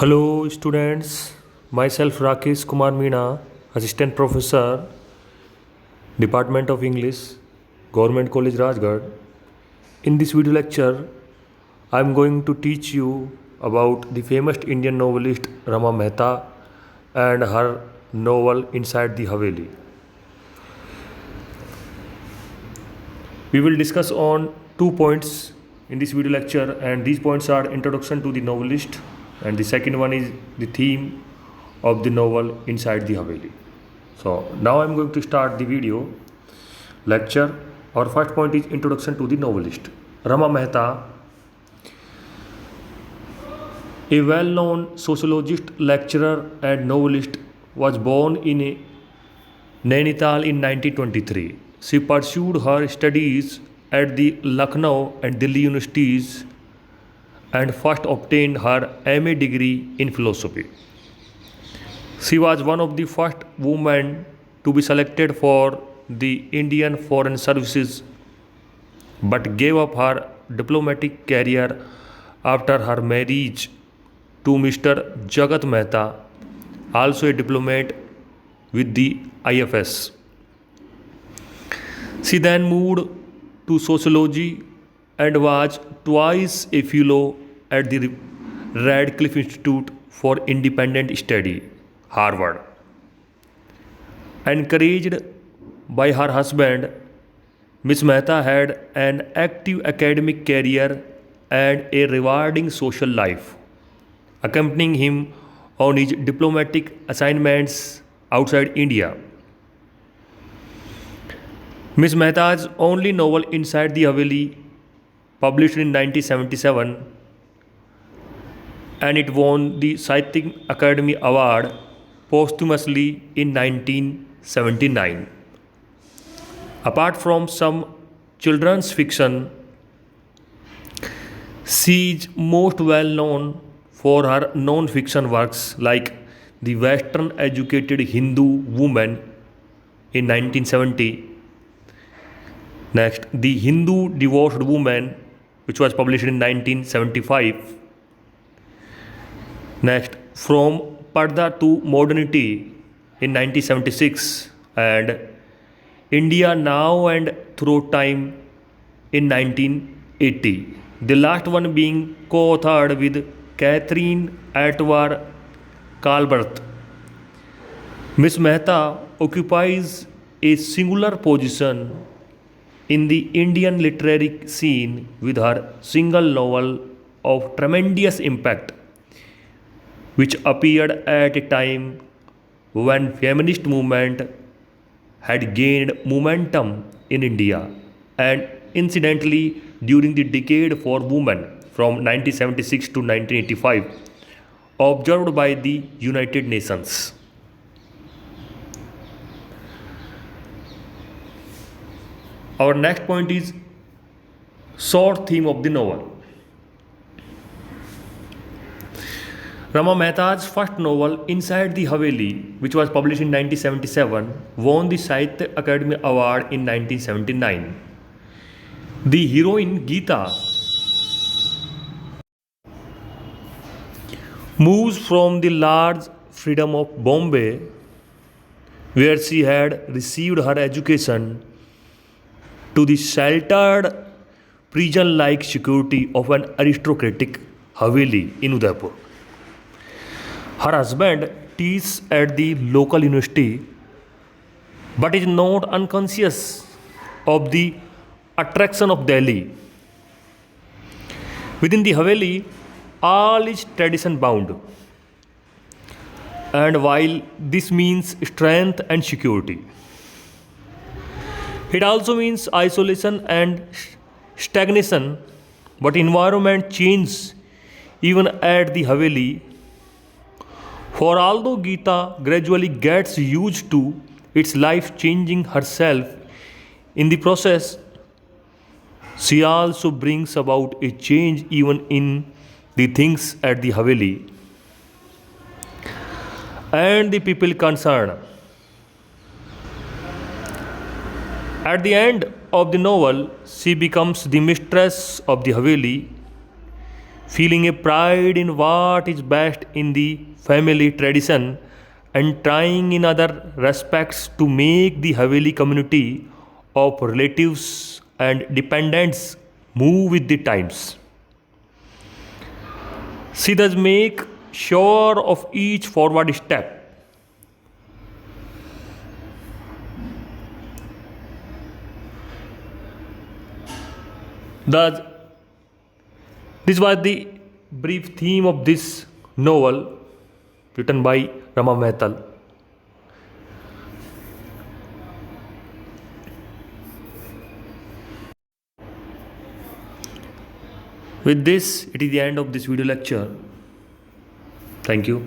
Hello, students. Myself Rakesh Kumar Meena, Assistant Professor, Department of English, Government College Rajgarh. In this video lecture, I am going to teach you about the famous Indian novelist Rama Mehta and her novel Inside the Haveli. We will discuss on 2 points in this video lecture, and these points are introduction to the novelist, and the second one is the theme of the novel Inside the Haveli. So now I'm going to start the video lecture. Our first point is introduction to the novelist. Rama Mehta, a well-known sociologist, lecturer and novelist, was born in Nainital in 1923. She pursued her studies at the Lucknow and Delhi universities and first obtained her MA degree in philosophy. She was one of the first women to be selected for the Indian Foreign Services, but gave up her diplomatic career after her marriage to Mr. Jagat Mehta, also a diplomat with the IFS. She then moved to sociology and was twice a fellow at the Radcliffe Institute for Independent Study, Harvard. Encouraged by her husband, Ms. Mehta had an active academic career and a rewarding social life, accompanying him on his diplomatic assignments outside India. Ms. Mehta's only novel Inside the Haveli, published in 1977, and it won the Sahitya Akademi Award posthumously in 1979. Apart from some children's fiction, she is most well known for her non-fiction works like The Western Educated Hindu Woman in 1970. Next, The Hindu Divorced Woman, which was published in 1975. Next, From Parda to Modernity in 1976, and India Now and Through Time in 1980. The last one being co-authored with Catherine Atwater Calvert. Ms. Mehta occupies a singular position in the Indian literary scene with her single novel of tremendous impact, which appeared at a time when feminist movement had gained momentum in India, and incidentally during the decade for women from 1976 to 1985 observed by the United Nations. Our next point is short theme of the novel. Rama Mehta's first novel, Inside the Haveli, which was published in 1977, won the Sahitya Akademi Award in 1979. The heroine Geeta moves from the large freedom of Bombay, where she had received her education, to the sheltered prison-like security of an aristocratic Haveli in Udaipur. Her husband teaches at the local university, but is not unconscious of the attraction of Delhi. Within the Haveli, all is tradition bound, and while this means strength and security, it also means isolation and stagnation. But environment changes even at the Haveli. For although Geeta gradually gets used to its life changing herself, in the process, she also brings about a change even in the things at the Haveli and the people concerned. At the end of the novel, she becomes the mistress of the Haveli, feeling a pride in what is best in the family tradition and trying in other respects to make the Haveli community of relatives and dependents move with the times. She does make sure of each forward step. Thus, this was the brief theme of this novel written by Rama Mehtal. With this, it is the end of this video lecture. Thank you.